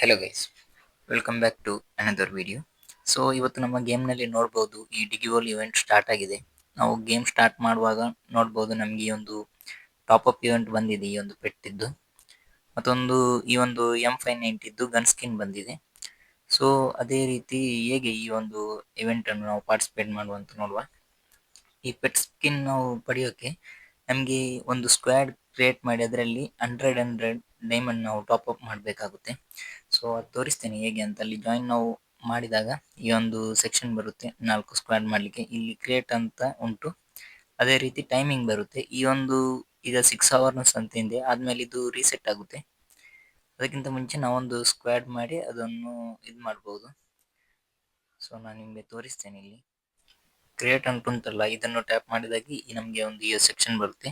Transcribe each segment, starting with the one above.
Hello guys, welcome back to another video. So ಇವತ್ತು ನಮ್ಮ ಗೇಮ್ನಲ್ಲಿ ನೋಡ್ಬೋದು ಈ ಡಿಗಿವಲ್ ಇವೆಂಟ್ ಸ್ಟಾರ್ಟ್ ಆಗಿದೆ. ನಾವು ಗೇಮ್ ಸ್ಟಾರ್ಟ್ ಮಾಡುವಾಗ ನೋಡ್ಬೋದು ನಮಗೆ ಈ ಒಂದು ಟಾಪ್ ಅಪ್ ಇವೆಂಟ್ ಬಂದಿದೆ, ಈ ಒಂದು ಪೆಟ್ಟಿದ್ದು. ಮತ್ತೊಂದು ಈ ಒಂದು M590 ಇದ್ದು ಗನ್ ಸ್ಕಿನ್ ಬಂದಿದೆ. ಸೊ ಅದೇ ರೀತಿ ಹೇಗೆ ಈ ಒಂದು ಇವೆಂಟ್ ಅನ್ನು ನಾವು ಪಾರ್ಟಿಸಿಪೇಟ್ ಮಾಡುವಂತ ನೋಡುವ. ಈ ಪೆಟ್ ಸ್ಕಿನ್ ನಾವು ಪಡೆಯೋಕೆ ನಮಗೆ ಒಂದು ಸ್ಕ್ವಾಡ್ ಕ್ರಿಯೇಟ್ ಮಾಡಿ ಅದರಲ್ಲಿ 100 ಡೈಮಂಡ್ ನಾವು ಟಾಪ್ ಅಪ್ ಮಾಡಬೇಕಾಗುತ್ತೆ. ಸೊ ಅದು ತೋರಿಸ್ತೇನೆ ಹೇಗೆ ಅಂತ. ಅಲ್ಲಿ ಜಾಯಿನ್ ನಾವು ಮಾಡಿದಾಗ ಈ ಒಂದು ಸೆಕ್ಷನ್ ಬರುತ್ತೆ, 4 ಸ್ಕ್ವಾಡ್ ಮಾಡಲಿಕ್ಕೆ. ಇಲ್ಲಿ ಕ್ರಿಯೇಟ್ ಅಂತ ಉಂಟು, ಅದೇ ರೀತಿ ಟೈಮಿಂಗ್ ಬರುತ್ತೆ. ಈ ಒಂದು ಈಗ 6 ಅವರ್ಸ್ ಅಂತ ಇದೆ, ಆದ್ಮೇಲೆ ಇದು ರೀಸೆಟ್ ಆಗುತ್ತೆ. ಅದಕ್ಕಿಂತ ಮುಂಚೆ ನಾವೊಂದು ಸ್ಕ್ವಾಡ್ ಮಾಡಿ ಅದನ್ನು ಇದು ಮಾಡ್ಬೋದು. ಸೊ ನಾನು ನಿಮಗೆ ತೋರಿಸ್ತೇನೆ. ಇಲ್ಲಿ ಕ್ರಿಯೇಟ್ ಅಂತ ಉಂಟಲ್ಲ, ಇದನ್ನು ಟ್ಯಾಪ್ ಮಾಡಿದಾಗಿ ನಮಗೆ ಒಂದು ಈ ಸೆಕ್ಷನ್ ಬರುತ್ತೆ.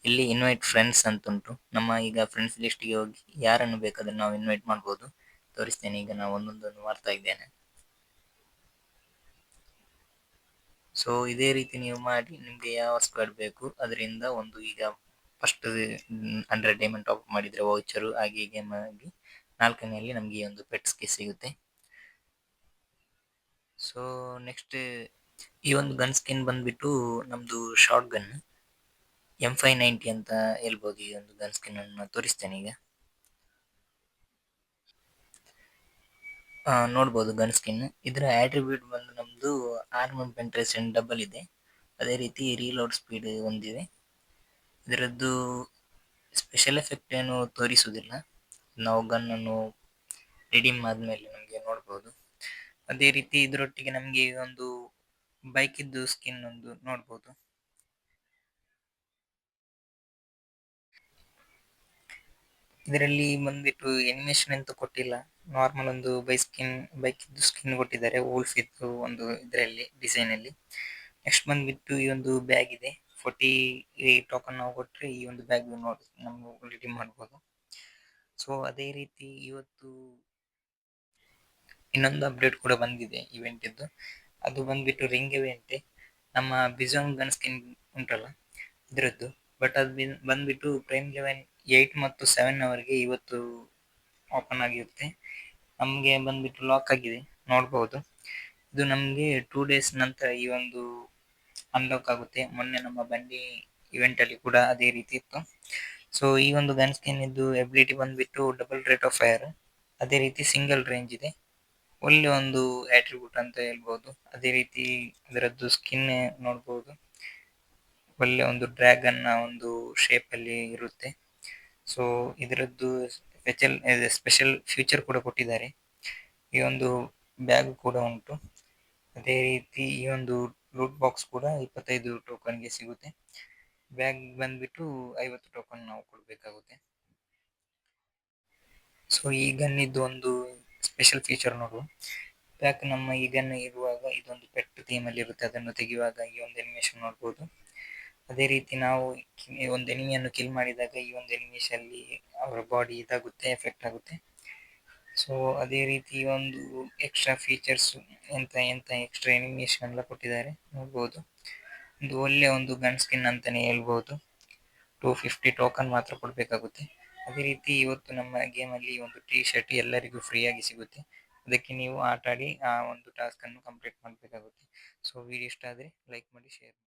ಇಲ್ಲಿ ಇನ್ವೈಟ್ ಫ್ರೆಂಡ್ಸ್ ಅಂತ ಉಂಟು. ನಮ್ಮ ಈಗ ಫ್ರೆಂಡ್ಸ್ ಲಿಸ್ಟ್ಗೆ ಹೋಗಿ ಯಾರನ್ನು ಬೇಕಾದ್ರೆ ನಾವು ಇನ್ವೈಟ್ ಮಾಡ್ಬೋದು. ತೋರಿಸ್ತೇನೆ, ಈಗ ನಾವು ಒಂದೊಂದನ್ನು ಮಾಡ್ತಾ ಇದ್ದೇನೆ. ಸೊ ಇದೇ ರೀತಿ ನೀವು ಮಾಡಿ ನಿಮ್ಗೆ ಯಾವ ಸ್ಕ್ವಾಡ್ ಬೇಕು ಅದರಿಂದ ಒಂದು ಈಗ ಫಸ್ಟ್ 100 ಡೈಮಂಡ್ ಟಾಪ್ ಮಾಡಿದ್ರೆ ವೌಚರು ಹಾಗೆ ಹೀಗೆ ಮಾಡಿ 4ನೇಯಲ್ಲಿ ನಮಗೆ ಒಂದು ಪೆಟ್ಸ್ಗೆ ಸಿಗುತ್ತೆ. ಸೊ ನೆಕ್ಸ್ಟ್ ಈ ಒಂದು ಗನ್ ಸ್ಕಿನ್ ಬಂದ್ಬಿಟ್ಟು ನಮ್ದು ಶಾರ್ಟ್ ಗನ್ M590 ಅಂತ ಹೇಳ್ಬೋದು. ಈ ಒಂದು ಗನ್ ಸ್ಕಿನ್ ಅನ್ನು ತೋರಿಸ್ತೇನೆ ಈಗ. ನೋಡ್ಬೋದು ಗನ್ ಸ್ಕಿನ್. ಇದರ ಆಟ್ರಿಬ್ಯೂಟ್ ಬಂದು ನಮ್ದು ಆರ್ಮರ್ ಪೆಂಟ್ರೇಷನ್ ಡಬಲ್ ಇದೆ, ಅದೇ ರೀತಿ ರೀಲೋಡ್ ಸ್ಪೀಡ್ ಹೊಂದಿದೆ. ಇದರದ್ದು ಸ್ಪೆಷಲ್ ಎಫೆಕ್ಟ್ ಏನು ತೋರಿಸುವುದಿಲ್ಲ, ನಾವು ಗನ್ ಅನ್ನು ರಿಡೀಮ್ ಆದ್ಮೇಲೆ ನಮಗೆ ನೋಡ್ಬೋದು. ಅದೇ ರೀತಿ ಇದರೊಟ್ಟಿಗೆ ನಮಗೆ ಒಂದು ಬೈಕ್ ಇದ್ದು ಸ್ಕಿನ್ ಒಂದು ನೋಡ್ಬೋದು. ಇದರಲ್ಲಿ ಬಂದ್ಬಿಟ್ಟು ಎನಿಮೇಷನ್ ಅಂತ ಕೊಟ್ಟಿಲ್ಲ, ನಾರ್ಮಲ್ ಒಂದು ಬೈಕ್ ಇದ್ದು ಸ್ಕಿನ್ ಕೊಟ್ಟಿದ್ದಾರೆ, ವೋಲ್ಫ್ ಇದ್ದು ಒಂದು ಇದರಲ್ಲಿ ಡಿಸೈನ್ ಅಲ್ಲಿ. ನೆಕ್ಸ್ಟ್ ಬಂದ್ಬಿಟ್ಟು ಈ ಒಂದು ಬ್ಯಾಗ್ ಇದೆ, 40 ಟೋಕನ್ ನಾವು ಕೊಟ್ಟರೆ ಈ ಒಂದು ಬ್ಯಾಗ್ ನೋಡಿ ನಾವು ರಿಡೀಮ್ ಮಾಡ್ಬೋದು. ಸೊ ಅದೇ ರೀತಿ ಇವತ್ತು ಇನ್ನೊಂದು ಅಪ್ಡೇಟ್ ಕೂಡ ಬಂದಿದೆ ಇವೆಂಟ್ ಇದ್ದು, ಅದು ಬಂದ್ಬಿಟ್ಟು ರಿಂಗ್ ಇವೆಂಟ್. ನಮ್ಮ ಬಿಜಾಂಗ್ ಗನ್ ಸ್ಕಿನ್ ಉಂಟಲ್ಲ ಇದರದ್ದು, ಬಟ್ ಅದು ಬಂದ್ಬಿಟ್ಟು ಪ್ರೈಮ್ ಲೆವೆನ್ 8 ಮತ್ತು 7 ಅವರಿಗೆ ಇವತ್ತು ಓಪನ್ ಆಗಿರುತ್ತೆ. ನಮಗೆ ಬಂದ್ಬಿಟ್ಟು ಲಾಕ್ ಆಗಿದೆ, ನೋಡ್ಬೋದು. ಇದು ನಮಗೆ 2 ಡೇಸ್ ನಂತರ ಈ ಒಂದು ಅನ್ಲಾಕ್ ಆಗುತ್ತೆ. ಮೊನ್ನೆ ನಮ್ಮ ಬಂಡಿ ಇವೆಂಟ್ ಅಲ್ಲಿ ಕೂಡ ಅದೇ ರೀತಿ ಇತ್ತು. ಸೊ ಈ ಒಂದು ಗನ್ ಸ್ಕಿನ್ ಇದ್ದು ಎಬಿಲಿಟಿ ಬಂದ್ಬಿಟ್ಟು ಡಬಲ್ ರೇಟ್ ಆಫ್ ಫೈರ್, ಅದೇ ರೀತಿ ಸಿಂಗಲ್ ರೇಂಜ್ ಇದೆ. ಒಳ್ಳೆ ಒಂದು ಆಟ್ರಿಬ್ಯೂಟ್ ಅಂತ ಹೇಳ್ಬೋದು. ಅದೇ ರೀತಿ ಅದರದ್ದು ಸ್ಕಿನ್ ನೋಡ್ಬೋದು, ಒಳ್ಳೆ ಒಂದು ಡ್ರ್ಯಾಗನ್ ಒಂದು ಶೇಪ್ ಅಲ್ಲಿ ಇರುತ್ತೆ. ಸೊ ಇದರದ್ದು ಸ್ಪೆಷಲ್ ಫ್ಯೂಚರ್ ಕೂಡ ಕೊಟ್ಟಿದ್ದಾರೆ. ಈ ಒಂದು ಬ್ಯಾಗ್ ಕೂಡ ಉಂಟು, ಅದೇ ರೀತಿ ಈ ಒಂದು ಲೂಟ್ ಬಾಕ್ಸ್ ಕೂಡ 25 ಟೋಕನ್ಗೆ ಸಿಗುತ್ತೆ. ಬ್ಯಾಗ್ ಬಂದ್ಬಿಟ್ಟು 50 ಟೋಕನ್ ನಾವು ಕೊಡಬೇಕಾಗುತ್ತೆ. ಸೊ ಈ ಗನ್ ಇದ್ದು ಒಂದು ಸ್ಪೆಷಲ್ ಫೀಚರ್ ನೋಡುವ. ಬ್ಯಾಕ್ ನಮ್ಮ ಈ ಗನ್ ಇರುವಾಗ ಇದೊಂದು ಪೆಟ್ ಥೀಮ್ ಅಲ್ಲಿ ಇರುತ್ತೆ, ಅದನ್ನು ತೆಗೆಯುವಾಗ ಈ ಒಂದು ಅನಿಮೇಷನ್ ನೋಡ್ಬೋದು. ಅದೇ ರೀತಿ ನಾವು ಒಂದು ಎನಿಮಿಯನ್ನು ಕಿಲ್ ಮಾಡಿದಾಗ ಈ ಒಂದು ಎನಿಮೇಷನ್ ಅಲ್ಲಿ ಅವರ ಬಾಡಿ ಇದಾಗುತ್ತೆ, ಎಫೆಕ್ಟ್ ಆಗುತ್ತೆ. ಸೊ ಅದೇ ರೀತಿ ಒಂದು ಎಕ್ಸ್ಟ್ರಾ ಫೀಚರ್ಸ್ ಎಂತ ಎಕ್ಸ್ಟ್ರಾ ಎನಿಮೇಷನ್ ಎಲ್ಲ ಕೊಟ್ಟಿದ್ದಾರೆ, ನೋಡ್ಬೋದು. ಒಂದು ಒಳ್ಳೆ ಒಂದು ಗನ್ ಸ್ಕಿನ್ ಅಂತಾನೆ ಹೇಳ್ಬೋದು. 250 ಟೋಕನ್ ಮಾತ್ರ ಕೊಡಬೇಕಾಗುತ್ತೆ. ಅದೇ ರೀತಿ ಇವತ್ತು ನಮ್ಮ ಗೇಮಲ್ಲಿ ಒಂದು ಟಿ ಶರ್ಟ್ ಎಲ್ಲರಿಗೂ ಫ್ರೀ ಆಗಿ ಸಿಗುತ್ತೆ. ಅದಕ್ಕೆ ನೀವು ಆಟ ಆಡಿ ಆ ಒಂದು ಟಾಸ್ಕ್ ಅನ್ನು ಕಂಪ್ಲೀಟ್ ಮಾಡಬೇಕಾಗುತ್ತೆ. ಸೊ ವಿಡಿಯೋ ಇಷ್ಟ ಆದರೆ ಲೈಕ್ ಮಾಡಿ, ಶೇರ್ ಮಾಡಿ.